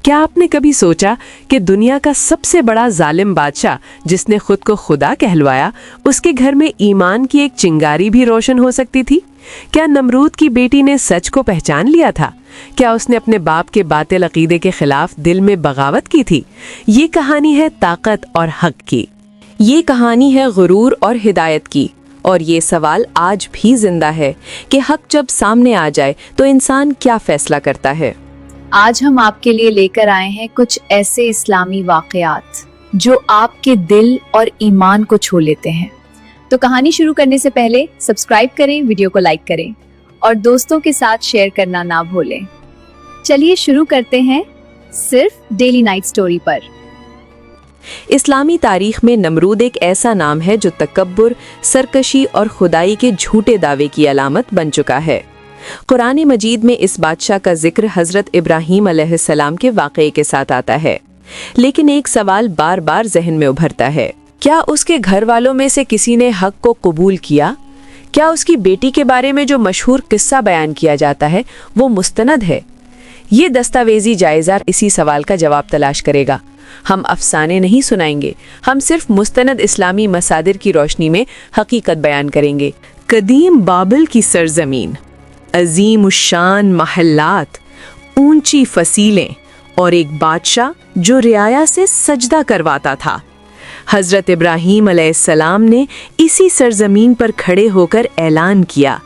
क्या आपने कभी सोचा कि दुनिया का सबसे बड़ा जालिम बादशाह जिसने खुद को खुदा कहलवाया, उसके घर में ईमान की एक चिंगारी भी रोशन हो सकती थी? क्या नमरूद की बेटी ने सच को पहचान लिया था? क्या उसने अपने बाप के बातिल अकीदे के खिलाफ दिल में बगावत की थी? ये कहानी है ताकत और हक की। ये कहानी है गुरूर और हिदायत की। और ये सवाल आज भी जिंदा है कि हक जब सामने आ जाए तो इंसान क्या फैसला करता है। आज हम आपके लिए लेकर आए हैं कुछ ऐसे इस्लामी वाक़यात जो आपके दिल और ईमान को छू लेते हैं। तो कहानी शुरू करने से पहले सब्सक्राइब करें, वीडियो को लाइक करें और दोस्तों के साथ शेयर करना ना भूलें। चलिए शुरू करते हैं सिर्फ डेली नाइट स्टोरी पर। इस्लामी तारीख में नमरूद एक ऐसा नाम है जो तकब्बुर, सरकशी और खुदाई के झूठे दावे की अलामत बन चुका है। कुरान मजीद में इस बादशाह का जिक्र हजरत इब्राहीम अलैहिस्सलाम के वाक़ये के साथ आता है, लेकिन एक सवाल बार बार जहन में उभरता है, क्या उसके घर वालों में से किसी ने हक को कबूल किया? क्या उसकी बेटी के बारे में जो मशहूर किस्सा बयान किया जाता है वो मुस्तनद है? ये दस्तावेजी जायजा इसी सवाल का जवाब तलाश करेगा। हम अफसाने नहीं सुनाएंगे, हम सिर्फ मुस्तनद इस्लामी मसादिर की रोशनी में हकीकत बयान करेंगे। कदीम बाबिल की सरजमीन, अजीम उशान महल्लात, ऊंची फसीलें और एक बादशाह जो रियाया से सजदा करवाता था। हजरत इब्राहीम अलैहिस्सलाम ने इसी सरजमीन पर खड़े होकर ऐलान किया,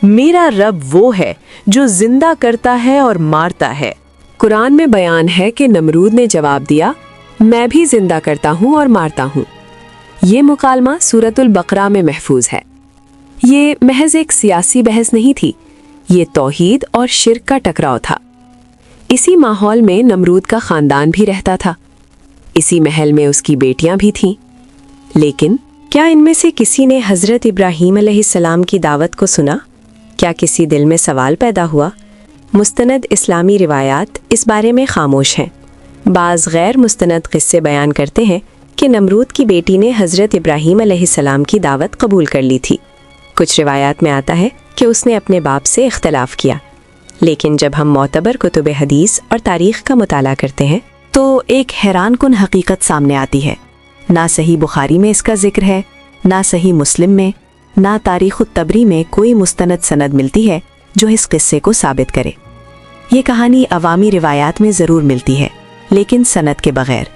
मेरा रब वो है जो जिंदा करता है और मारता है। कुरान में बयान है कि नमरूद ने जवाब दिया, मैं भी जिंदा करता हूँ और मारता हूँ। ये मुकालमा सूरतुल बकरा में महफूज है। ये महज एक सियासी बहस नहीं थी, ये तौहीद और शिर्क का टकराव था। इसी माहौल में नमरूद का खानदान भी रहता था, इसी महल में उसकी बेटियां भी थीं। लेकिन क्या इनमें से किसी ने हजरत इब्राहीम अलैहिस्सलाम की दावत को सुना? क्या किसी दिल में सवाल पैदा हुआ? मुस्तनद इस्लामी रिवायात इस बारे में खामोश हैं। बाज़ गैर मुस्तनद किस्से बयान करते हैं कि नमरूद की बेटी ने हजरत इब्राहीम अलैहिस्सलाम की दावत कबूल कर ली थी। कुछ रिवायात में आता है कि उसने अपने बाप से इख्तलाफ किया, लेकिन जब हम मोतबर कुतुब हदीस और तारीख़ का मुताला करते हैं तो एक हैरान कुन हकीकत सामने आती है। ना सही बुखारी में इसका जिक्र है, ना सही मुस्लिम में, ना तारीख़ तबरी में कोई मुस्तनद सनद मिलती है जो इस किस्से को साबित करे। ये कहानी अवामी रिवायात में ज़रूर मिलती है, लेकिन सनद के बग़ैर,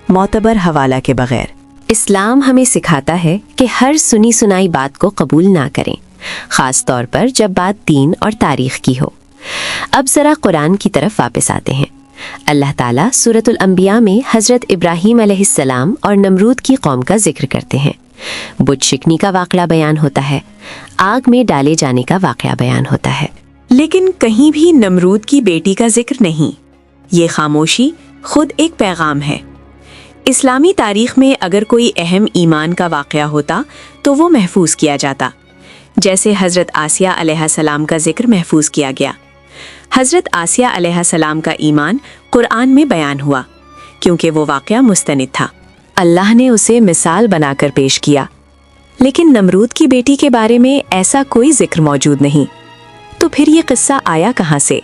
मोतबर हवाला के बग़ैर। इस्लाम हमें सिखाता है कि हर सुनी सुनाई बात को कबूल ना करें, ख़ास तौर पर जब बात दीन और तारीख़ की हो। अब ज़रा कुरान की तरफ वापस आते हैं। अल्लाह ताला सूरतुल अंबिया में हज़रत इब्राहीम अलैहिस्सलाम और नमरूद की कौम का जिक्र करते हैं। बुत शिकनी का वाक़या बयान होता है, आग में डाले जाने का वाक़या बयान होता है, लेकिन कहीं भी नमरूद की बेटी का जिक्र नहीं। ये खामोशी खुद एक पैगाम है। इस्लामी तारीख़ में अगर कोई अहम ईमान का वाक़या होता तो वो महफूज किया जाता, जैसे हज़रत आसिया अलैहिस्सलाम का जिक्र महफूज किया गया। हज़रत आसिया अलैहिस्सलाम का ईमान कुरान में बयान हुआ क्योंकि वो वाक़या मुस्तनिद था। अल्लाह ने उसे मिसाल बनाकर पेश किया। लेकिन नमरूद की बेटी के बारे में ऐसा कोई जिक्र मौजूद नहीं। तो फिर ये किस्सा आया कहाँ से?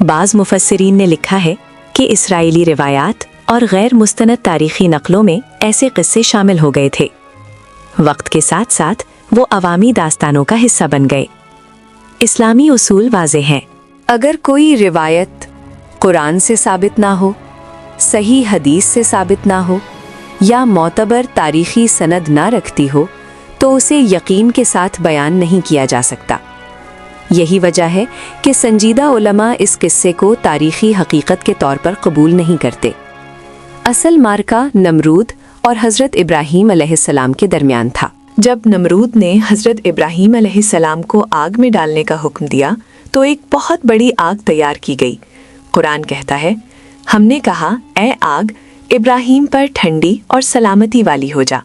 बाज़ मुफस्सिरीन ने लिखा है कि इसराइली रिवायात और गैर मुस्तनद तारीख़ी नक़लों में ऐसे किस्से शामिल हो गए थे। वक्त के साथ साथ वो अवामी दास्तानों का हिस्सा बन गए। इस्लामी उसूल वाज़ेह हैं। अगर कोई रिवायत कुरान से साबित ना हो, सही हदीस से साबित ना हो या मोतबर तारीख़ी सनद ना रखती हो तो उसे यकीन के साथ बयान नहीं किया जा सकता। यही वजह है कि संजीदा उलमा इस किस्से को तारीख़ी हकीकत के तौर पर कबूल नहीं करते। असल मार्का नमरूद और हज़रत इब्राहीम अलैहिस्सलाम के दरमियान था। जब नमरूद ने हज़रत इब्राहीम अलैहिस्सलाम को आग में डालने का हुक्म दिया तो एक बहुत बड़ी आग तैयार की गई। कुरान कहता है, हमने कहा, ए आग, इब्राहीम पर ठंडी और सलामती वाली हो जा।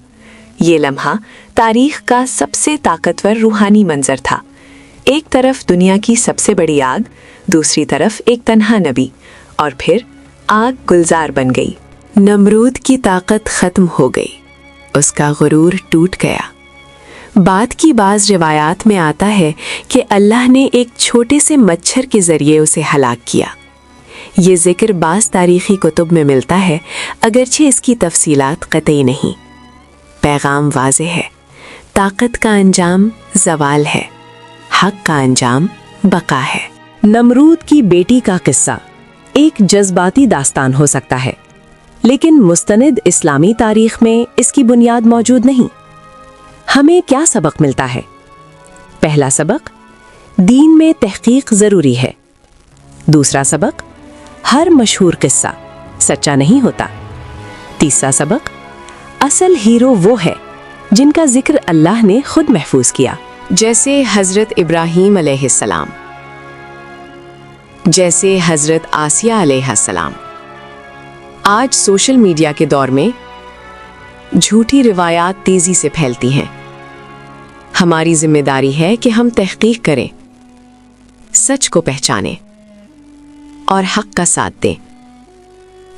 ये लम्हा तारीख़ का सबसे ताकतवर रूहानी मंजर था। एक तरफ दुनिया की सबसे बड़ी आग, दूसरी तरफ एक तन्हा नबी, और फिर आग गुलजार बन गई। नमरूद की ताकत ख़त्म हो गई, उसका गुरूर टूट गया। बात की बाज़ रिवायात में आता है कि अल्लाह ने एक छोटे से मच्छर के ज़रिए उसे हलाक किया। یہ ذکر بعض تاریخی کتب میں ملتا ہے، اگرچہ اس کی تفصیلات قطعی نہیں۔ پیغام واضح ہے، طاقت کا انجام زوال ہے، حق کا انجام بقا ہے۔ نمرود کی بیٹی کا قصہ ایک جذباتی داستان ہو سکتا ہے، لیکن مستند اسلامی تاریخ میں اس کی بنیاد موجود نہیں۔ ہمیں کیا سبق ملتا ہے؟ پہلا سبق، دین میں تحقیق ضروری ہے۔ دوسرا سبق، ہر مشہور قصہ سچا نہیں ہوتا۔ تیسرا سبق، اصل ہیرو وہ ہے جن کا ذکر اللہ نے خود محفوظ کیا، جیسے حضرت ابراہیم علیہ السلام، جیسے حضرت آسیہ علیہ السلام۔ آج سوشل میڈیا کے دور میں جھوٹی روایات تیزی سے پھیلتی ہیں۔ ہماری ذمہ داری ہے کہ ہم تحقیق کریں، سچ کو پہچانیں اور حق کا ساتھ دیں،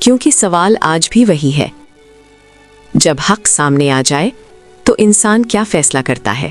کیونکہ سوال آج بھی وہی ہے، جب حق سامنے آ جائے تو انسان کیا فیصلہ کرتا ہے؟